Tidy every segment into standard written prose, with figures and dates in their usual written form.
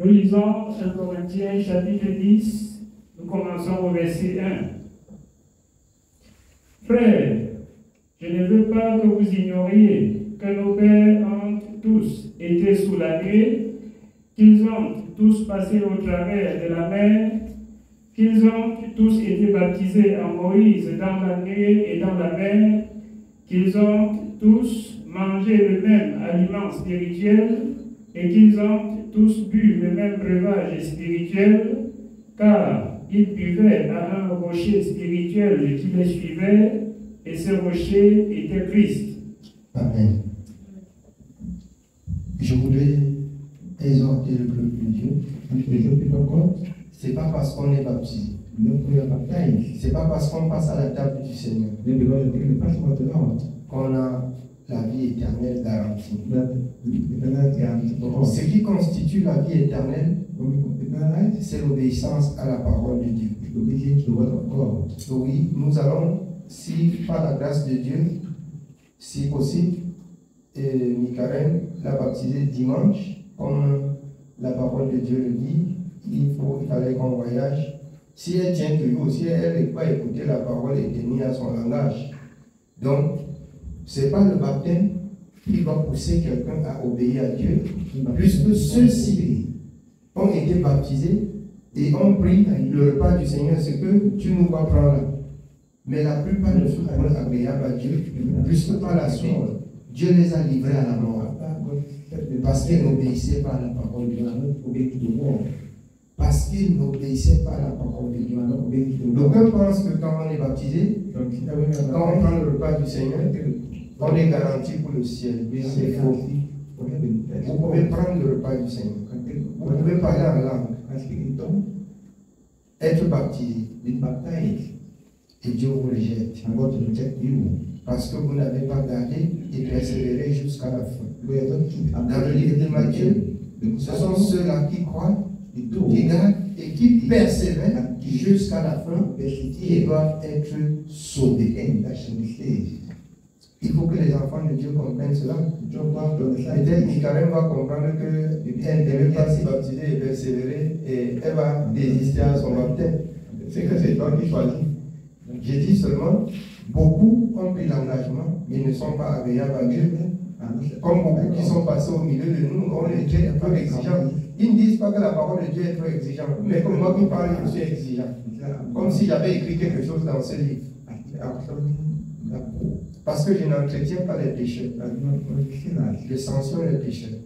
Nous lisons 1 Corinthiens chapitre 10, nous commençons au verset 1. Frères, je ne veux pas que vous ignoriez que nos pères ont tous été sous la nuée, qu'ils ont tous passé au travers de la mer, qu'ils ont tous été baptisés en Moïse dans la nuée et dans la mer, qu'ils ont tous mangé le même aliment spirituel et qu'ils ont tous bu le même breuvage spirituel, car ils buvaient à un rocher spirituel qui les suivait, et ce rocher était Christ. Amen. Je voudrais exhorter le peuple de Dieu. C'est pas parce qu'on est baptisé. C'est pas parce qu'on passe à la table du Seigneur qu'on a la vie éternelle garantie. Ce qui constitue la vie éternelle, c'est l'obéissance à la parole de Dieu. Oui, nous allons, si par la grâce de Dieu, si possible, Michael l'a baptisé dimanche, comme la parole de Dieu le dit, il fallait qu'on voyage. Si elle tient toujours, si elle n'est pas écouter la parole et tenir à son langage. Donc, ce n'est pas le baptême qui va pousser quelqu'un à obéir à Dieu, puisque ceux-ci ont été baptisés et ont pris le repas du Seigneur, ce que tu nous vas prendre là. Mais la plupart ne sont pas agréables à Dieu, puisque par la suite, Dieu les a livrés à la mort, parce qu'ils n'obéissaient pas à la parole de Dieu. Parce qu'ils n'obéissaient pas à la parole de Dieu. D'aucuns pensent que quand on est baptisé, quand on prend le repas du Seigneur, on est garanti pour le ciel. C'est faux. Vous pouvez prendre le repas du Seigneur. Vous pouvez parler en langue. Être baptisé. Et Dieu vous rejette. Parce que vous n'avez pas gardé et persévéré jusqu'à la fin. Dans le livre de Matthieu, ce sont ceux-là qui croient, qui gardent et qui persévèrent jusqu'à la fin et doivent être sauvés. Il faut que les enfants de Dieu comprennent cela. Peut-être Michael va comprendre qu'elle ne devait pas s'y baptiser et persévérer et elle va désister à son baptême. C'est que c'est toi qui choisis. J'ai dit seulement, beaucoup ont pris l'engagement, mais ne sont pas agréables à Dieu. Comme beaucoup qui sont passés au milieu de nous, on est très peu exigeants. Ils ne disent pas que la parole de Dieu est trop exigeante, mais comme moi qui parle, je suis exigeant. Comme si j'avais écrit quelque chose dans ce livre. Parce que je n'entretiens pas les pécheurs. Je sanctionne les pécheurs.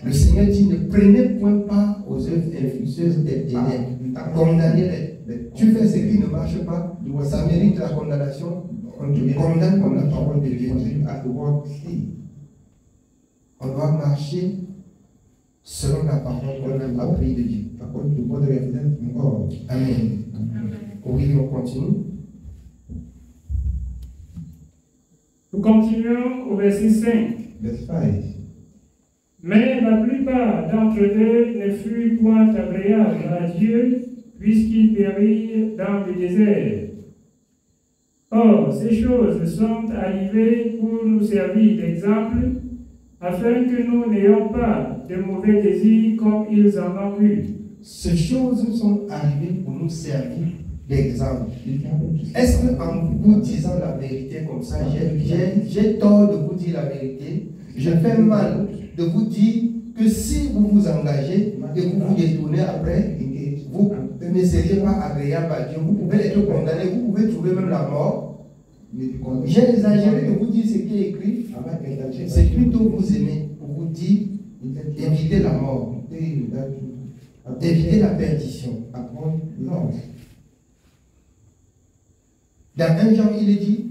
Le Seigneur dit, ne prenez point part aux œuvres infructueuses des ténèbres. Condamnez-les. Tu fais ce qui ne marche pas, ça mérite la condamnation. On te condamne comme la parole de Dieu. On doit marcher selon la parole qu'on a appris de Dieu. Amen. Oui, on continue. Nous continuons au verset 5. Mais la plupart d'entre eux ne furent point agréables à Dieu, puisqu'ils périrent dans le désert. Or, ces choses sont arrivées pour nous servir d'exemple, afin que nous n'ayons pas de mauvais désirs comme ils en ont eu. Ces choses sont arrivées pour nous servir d'exemple. Est-ce qu'en vous disant la vérité comme ça, j'ai tort de vous dire la vérité? Je fais mal de vous dire que si vous vous engagez et vous vous détournez après, vous ne seriez pas agréable à Dieu. Vous pouvez être condamné, vous pouvez trouver même la mort. J'ai exagéré de vous dire ce qui est écrit. C'est plutôt vous aimer pour vous dire éviter la mort, éviter la perdition. Dans 1 Jean, il est dit,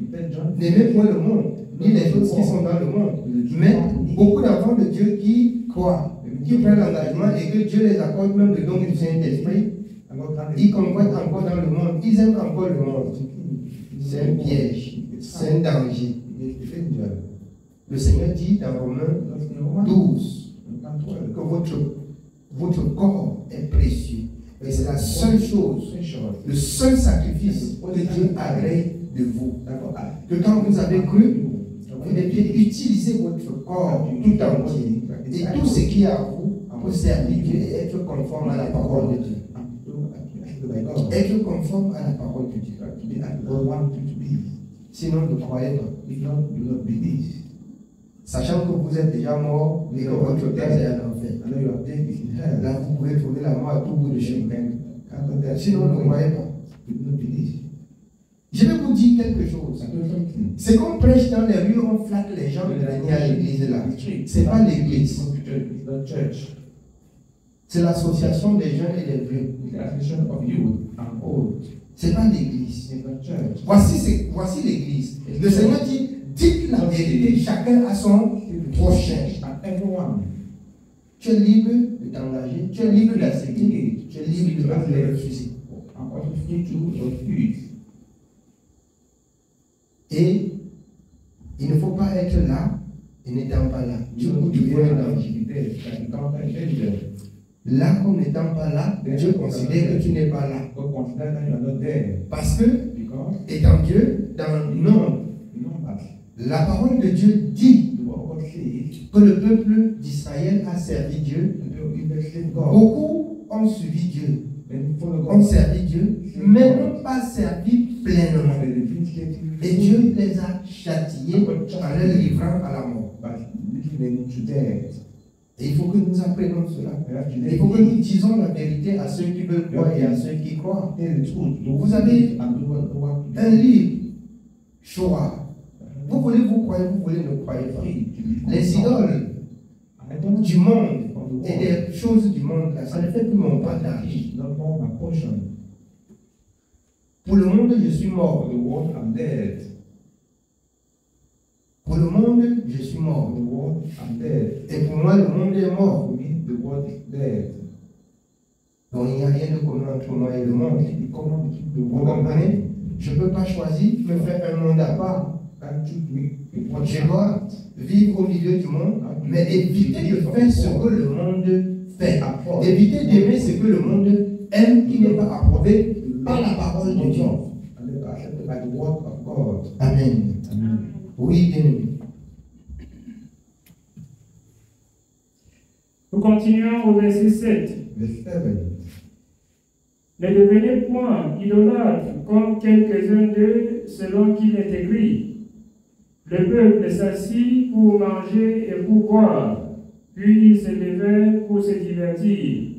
n'aimez point le monde, ni les choses qui sont dans le monde. Mais beaucoup d'enfants de Dieu qui croient, qui prennent l'engagement et que Dieu les accorde même le don du Saint-Esprit, ils convoitent encore dans le monde, ils aiment encore le monde. C'est un piège, c'est un danger. Le Seigneur dit dans Romains 12 que votre corps est précieux. Et c'est la seule chose, le seul sacrifice que Dieu agrée de vous. Que quand vous avez cru, vous deviez utiliser votre corps tout entier. Et tout ce qui est à vous, pour servir Dieu et être conforme à la parole de Dieu. Être conforme à la parole de Dieu. Sinon, ne croyez pas. Sachant que vous êtes déjà mort et que votre place est en enfer. Là, vous pouvez trouver la mort à tout bout de chemin. Sinon, ne croyez pas. Je vais vous dire quelque chose. C'est qu'on prêche dans les rues, on flatte les gens de venir à l'église là. Ce n'est pas l'église. C'est l'association des jeunes et des vieux. Ce n'est pas l'église. Voici l'église. Le Seigneur dit, dites la vérité, chacun à son prochain. Tu es libre de t'engager, tu es libre d'accepter, tu es libre de refuser. Et il ne faut pas être là et n'étant pas là. Dieu vous dit là comme n'étant pas là, Dieu considère que tu n'es pas là. Parce que, étant Dieu, dans le nom, la parole de Dieu dit que le peuple d'Israël a servi Dieu. Beaucoup ont suivi Dieu, ont servi Dieu, mais n'ont pas servi pleinement. Et Dieu les a châtiés en les livrant à la mort. Et il faut que nous apprenions cela. Il faut que nous disions la vérité à ceux qui veulent croire et à ceux qui croient. Vous avez un livre, Shoah. Vous voulez vous croyez, vous voulez ne croyez pas. Les idoles du monde et des choses du monde, là, ça ne fait plus mon partage. Pour le monde, je suis mort. Pour le monde, je suis mort. Et pour moi, le monde est mort. Donc il n'y a rien de commun entre moi et le monde. Vous comprenez? Je ne peux pas choisir, me faire un monde à part. Je dois vivre au milieu du monde, mais éviter de faire ce que le monde fait. Éviter d'aimer ce que le monde aime, qui n'est pas approuvé par la parole de Dieu. Amen. Oui, bien aimé. Nous continuons au verset 7. Ne devenez point idolâtres comme quelques-uns d'eux, selon qu'il est écrit. Le peuple s'assit pour manger et pour boire, puis il se levait pour se divertir.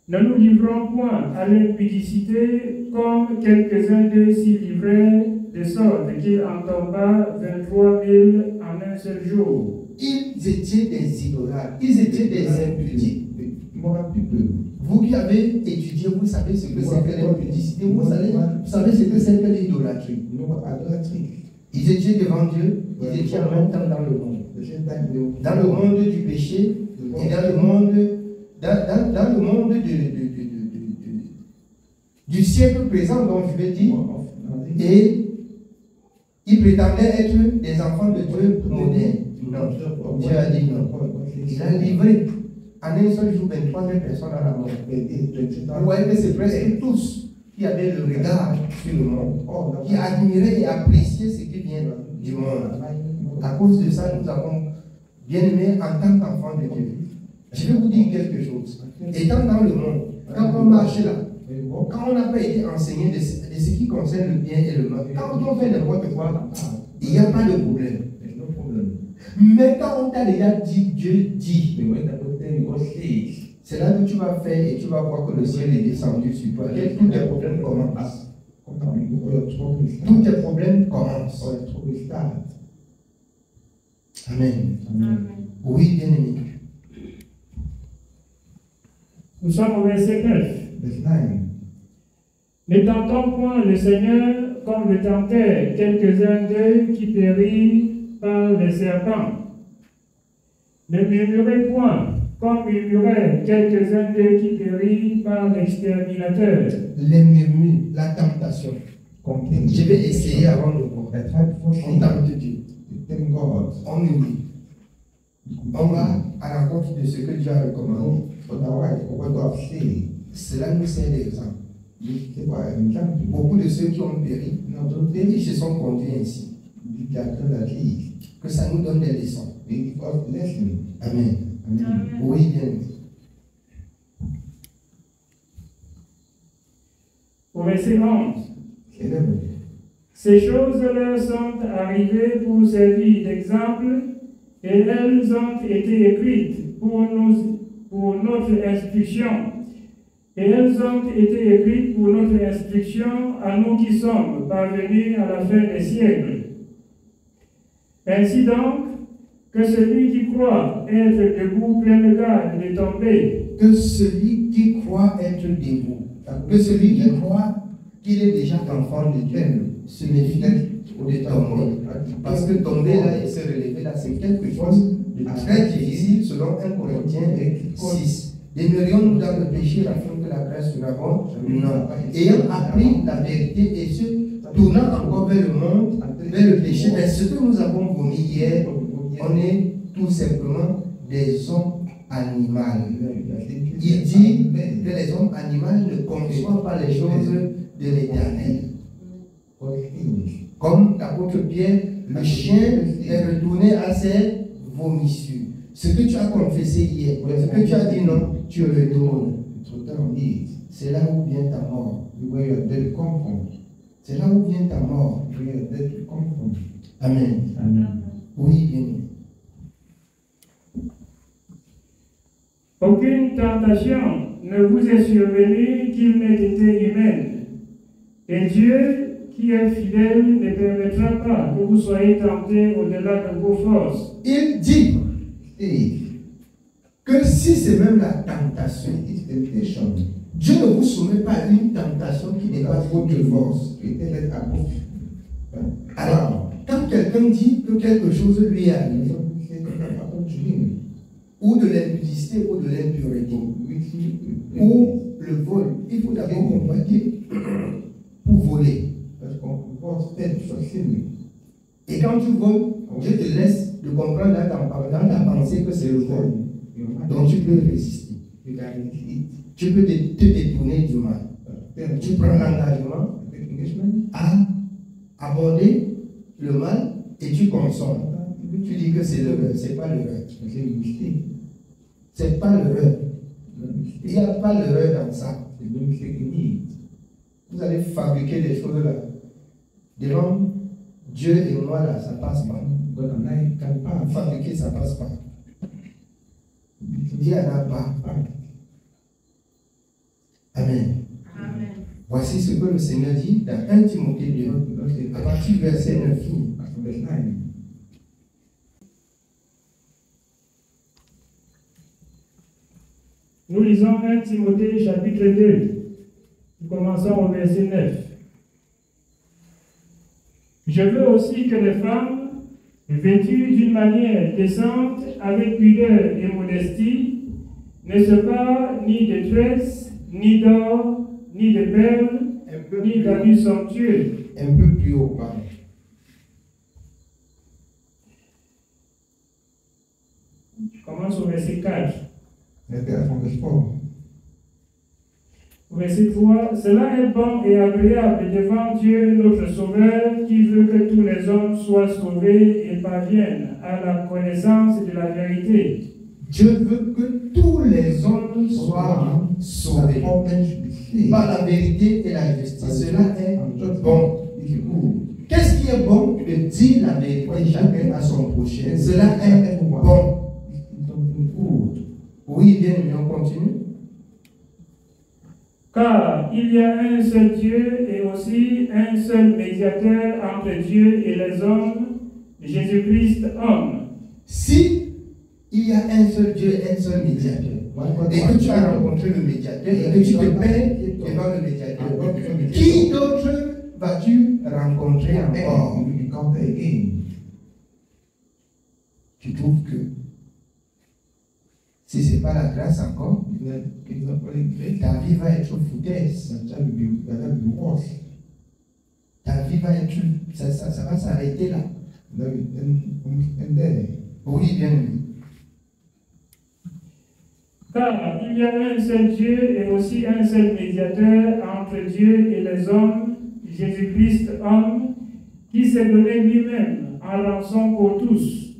Ne nous livrons point à l'impudicité comme quelques-uns d'eux s'y livraient, de sorte qu'il en tomba 23 000 en un seul jour. Ils étaient des idolâtres, ils étaient des impudiques. Vous qui avez étudié, vous savez ce que c'est que l'impudicité, vous savez ce que c'est que l'idolâtrie. Ils étaient devant Dieu, ils étaient en même temps dans le monde. Dans le monde du péché et dans le monde, dans le monde du siècle présent, donc je vais dire. Et ils prétendaient être des enfants de Dieu modernes. Non, Dieu a dit non. Il a livré en un seul jour 23 000 personnes à la mort. Vous voyez que c'est presque tous qui avaient le regard sur le monde, qui admiraient et appréciaient ce qui vient du monde. À cause de ça, nous avons bien aimé en tant qu'enfants de Dieu. Je vais vous dire quelque chose. Étant dans le monde, quand on marche là, quand on n'a pas été enseigné de ce qui concerne le bien et le mal, quand on fait n'importe quoi, il n'y a pas de problème. Mais quand on t'a déjà dit, Dieu dit, c'est là que tu vas faire et tu vas voir que le ciel est descendu sur toi. Tous tes problèmes commencent. Tous tes problèmes commencent. Amen. Oui, bien aimé. Nous sommes au verset 9. Ne tentons point le Seigneur comme le tentaient quelques-uns d'eux qui périrent par les serpents. Ne murmurez point comme murmuraient quelques-uns d'eux qui périrent par l'exterminateur. Les murmures, la tentation. Je vais essayer avant de voir. On tente Dieu. On murmure. On va à la rencontre de ce que Dieu a recommandé. Cela nous sert d'exemple. Beaucoup de ceux qui ont péri, ils se sont conduits ainsi. Que ça nous donne des leçons. Amen. Amen. Oui, bien. Au verset 11. 11. Ces choses leur sont arrivées pour servir d'exemple et elles ont été écrites pour notre instruction. Et elles ont été écrites pour notre instruction à nous qui sommes parvenus à la fin des siècles. Ainsi donc, que celui qui croit être debout prenne garde de tomber. Que celui qui croit être debout, que celui qui croit qu'il est déjà enfant de Dieu, se méfie de tomber. Parce que tomber là et se relever là, c'est quelque chose de très difficile selon 1 Corinthiens 6. Demeurions-nous dans le péché afin que la grâce soit bonne? Non. Ayant appris la vérité et se tournant encore vers le monde, vers le péché, mais ce que nous avons vomi hier, on est tout simplement des hommes animaux. Il dit que les hommes animaux ne conçoivent pas les choses de l'Éternel. Comme l'apôtre Pierre, le chien est retourné à ses vomissures. Ce que tu as confessé hier, ce que tu as dit non, tu retournes. C'est là où vient ta mort. C'est là où vient ta mort. Amen. Amen. Oui, bien. Aucune tentation ne vous est survenue qu'il n'ait été humaine. Et Dieu, qui est fidèle, ne permettra pas que vous soyez tentés au-delà de vos forces. Il dit que si c'est même la tentation, Dieu ne vous soumet pas à une tentation qui dépasse votre force. Alors, quand quelqu'un dit que quelque chose lui arrive, ou de l'impudicité ou de l'impureté, ou le vol, il faut d'abord combattre pour voler. Et quand tu voles, Dieu te laisse de comprendre dans ta pensée que c'est le vol. Donc tu peux résister. Tu peux te détourner du mal. Tu prends l'engagement à aborder le mal et tu consommes. Tu dis que c'est l'erreur. C'est pas l'erreur. C'est pas l'erreur. Il n'y a pas l'erreur dans ça. Vous allez fabriquer des choses là. Devant Dieu et moi là, ça passe pas. Fabriquer, ça passe pas. Il n'y en a pas. Amen. Amen. Voici ce que le Seigneur dit dans 1 Timothée 2, à partir du verset 9. Nous lisons 1 Timothée chapitre 2. Nous commençons au verset 9. Je veux aussi que les femmes, vêtues d'une manière décente, avec pudeur et modestie, ne se parent ni de tresses, ni d'or, ni de perles, ni d'habits somptueux. Un peu plus haut, pardon. Je commence au verset 4. Au verset 3, cela est bon et agréable devant Dieu notre Sauveur, qui veut que tous les hommes soient sauvés et parviennent à la connaissance de la vérité. Dieu veut que tous les hommes soient sauvés par la vérité et la justice. Cela est bon. Qu'est-ce qui est bon? De dire la vérité chacun à son prochain. Cela est bon. Oui, bien, mais on continue. Car il y a un seul Dieu et aussi un seul médiateur entre Dieu et les hommes, Jésus-Christ homme. Si il y a un seul Dieu, un seul médiateur, et que tu as rencontré le médiateur, et que tu te peins devant le médiateur, qui d'autre vas-tu rencontrer encore? Tu trouves que si ce n'est pas la grâce encore, ta vie va être foutaise. Ta vie va être, ça va s'arrêter là. Oui, bien. Car il y a un seul Dieu et aussi un seul médiateur entre Dieu et les hommes, Jésus-Christ homme, qui s'est donné lui-même en rançon pour tous.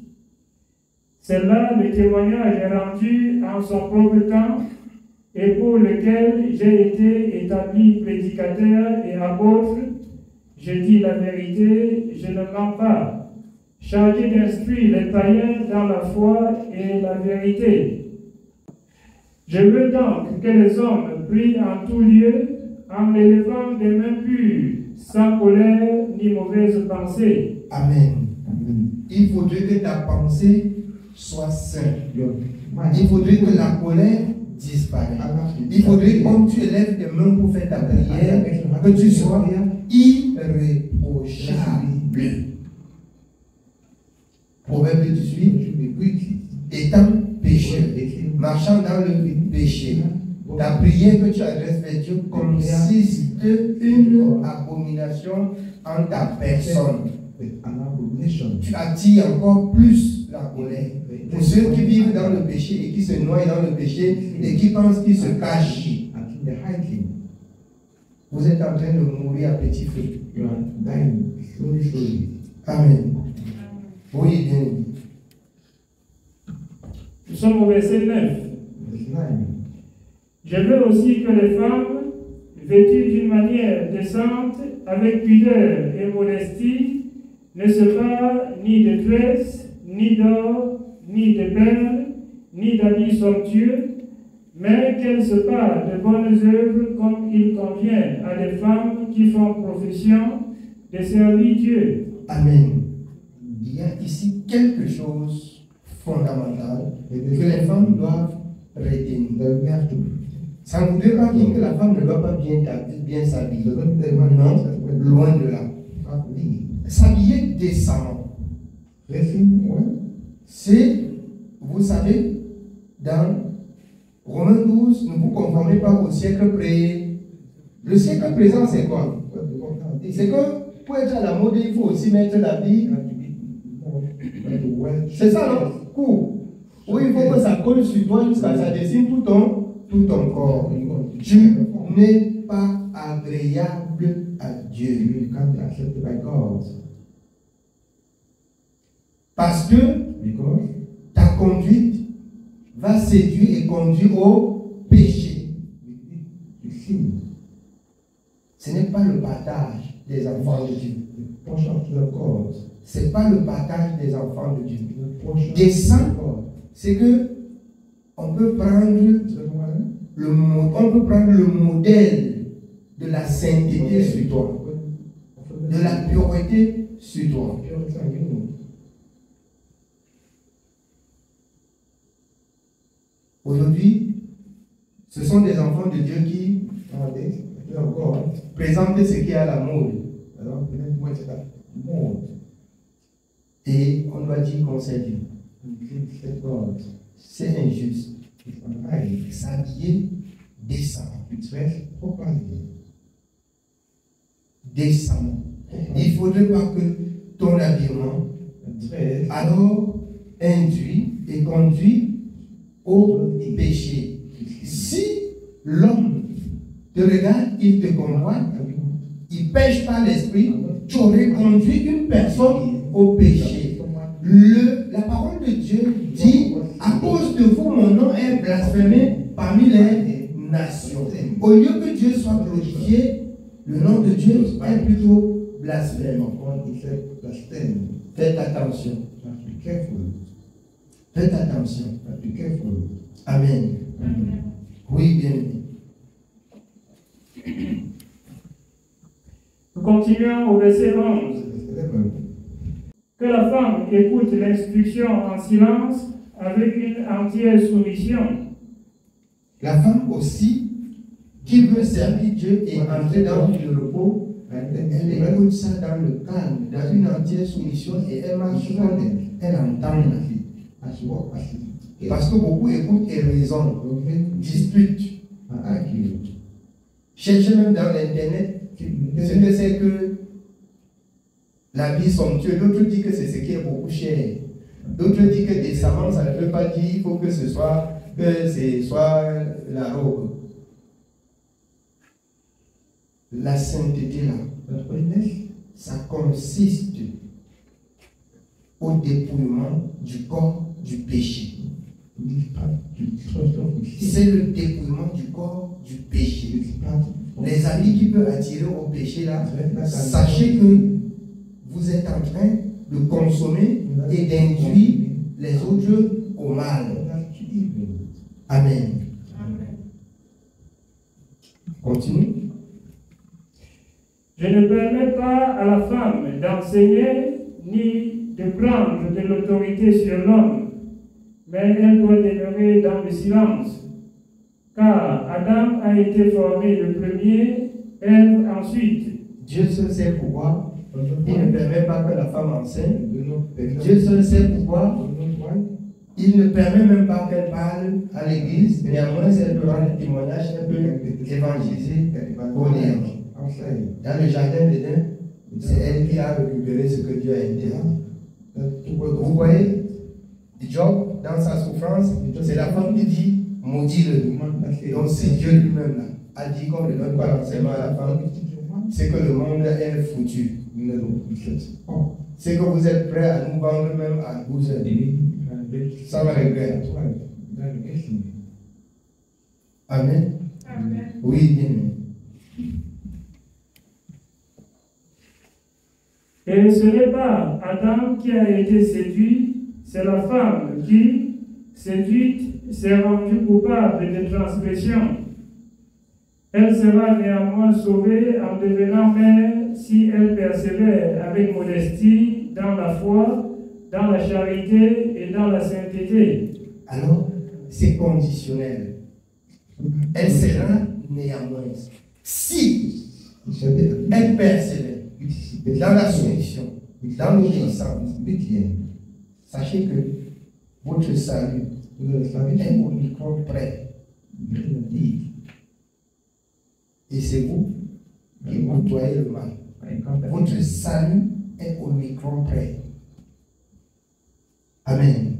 C'est là le témoignage rendu en son propre temps et pour lequel j'ai été établi prédicateur et apôtre. Je dis la vérité, je ne mens pas, chargé d'instruire les païens dans la foi et la vérité. Je veux donc que les hommes prient en tout lieu, en élevant des mains pures, sans colère ni mauvaise pensée. Amen. Il faudrait que ta pensée soit sainte. Il faudrait que la colère disparaisse. Il faudrait que quand tu élèves tes mains pour faire ta prière, que tu sois irréprochable. Proverbe 18, étant pécheur, marchant dans le péché, la prière que tu adresses vers Dieu consiste une abomination en ta personne. Tu attires encore plus la colère. Pour ceux qui vivent dans le péché et qui se noient dans le péché et qui pensent qu'ils se cachent, vous êtes en train de mourir à petit feu. Amen. Oui, bien. Nous sommes au verset 9. Je veux aussi que les femmes, vêtues d'une manière décente, avec pudeur et modestie, ne se parent ni de tresses, ni d'or, ni de perles, ni d'habits somptueux, mais qu'elles se parent de bonnes œuvres comme il convient à des femmes qui font profession de servir Dieu. Amen. Il y a ici quelque chose fondamental que les femmes doivent retenir. Ça ne voudrait pas dire que la femme ne doit pas bien s'habiller. Non, loin de là. S'habiller décemment. C'est, vous savez, dans Romains 12, ne vous conformez pas au siècle présent. Le siècle présent, c'est quoi? C'est que pour être à la mode, il faut aussi mettre l'habit. C'est ça, non? Court. Oui, il faut que ça colle sur toi jusqu'à ça dessine tout ton corps. Tu n'es pas agréable à Dieu. Parce que ta conduite va séduire et conduire au péché. Ce n'est pas le partage des enfants de Dieu. Ce n'est pas le partage des enfants de Dieu. Descend, c'est que on peut prendre le modèle de la sainteté sur toi, de la pureté sur toi. Aujourd'hui, ce sont des enfants de Dieu qui présentent ce qui est à la mode. Et on doit dire qu'on sait Dieu. C'est injuste. S'habiller décemment. Décemment. Il ne faudrait pas que ton habillement alors induit et conduit au péché. Si l'homme te regarde, il te convoite, il pêche par l'esprit, tu aurais conduit une personne au péché. La parole de Dieu dit, à cause de vous, mon nom est blasphémé parmi les nations. Au lieu que Dieu soit glorifié, le nom de Dieu est plutôt blasphémé. Faites attention. Faites attention. Amen. Oui, bien. Nous continuons au verset 11. Que la femme écoute l'instruction en silence avec une entière soumission. La femme aussi, qui veut servir Dieu et entrer dans le repos, elle écoute ça dans le calme, dans une entière soumission et elle marche comme elle entend. Parce que beaucoup écoutent et raisonnent, disputent. Cherchez même dans l'internet ce que c'est que la vie somptueuse. D'autres disent que c'est ce qui est beaucoup cher. D'autres disent que décemment, ça ne veut pas dire qu'il faut que ce soit la robe. La sainteté là, ça consiste au dépouillement du corps du péché. C'est le dépouillement du corps du péché. Les amis qui peuvent attirer au péché là, sachez que vous êtes en train de consommer et d'induire les autres au mal. Amen. Continue. Je ne permets pas à la femme d'enseigner ni de prendre de l'autorité sur l'homme, mais elle doit demeurer dans le silence. Car Adam a été formé le premier, Ève ensuite. Dieu seul sait pourquoi il ne permet pas que la femme enseigne. Dieu seul sait pourquoi il ne permet même pas qu'elle parle à l'église. Néanmoins, elle peut rendre témoignage, elle peut évangéliser au néant. Dans le jardin d'Éden, c'est elle qui a récupéré ce que Dieu a interdit. Vous voyez, Job, dans sa souffrance, c'est la femme qui dit maudis-le. Donc c'est Dieu lui-même là a dit qu'on ne donne pas l'enseignement à la femme, c'est que le monde est foutu. C'est que vous êtes prêts à nous vendre même à 12 heures. Sans regret. Amen. Amen. Oui, bien. Et ce n'est pas Adam qui a été séduit, c'est la femme qui, séduite, s'est rendue coupable de transgression. Elle sera néanmoins sauvée en devenant mère si elle persévère avec modestie dans la foi, dans la charité et dans la sainteté. Alors, c'est conditionnel. Elle sera néanmoins. Si elle persévère dans la soumission, dans l'obéissance, sachez que votre salut est au micro près. Et c'est vous qui côtoyez le mal. Votre salut est au micro près. Amen.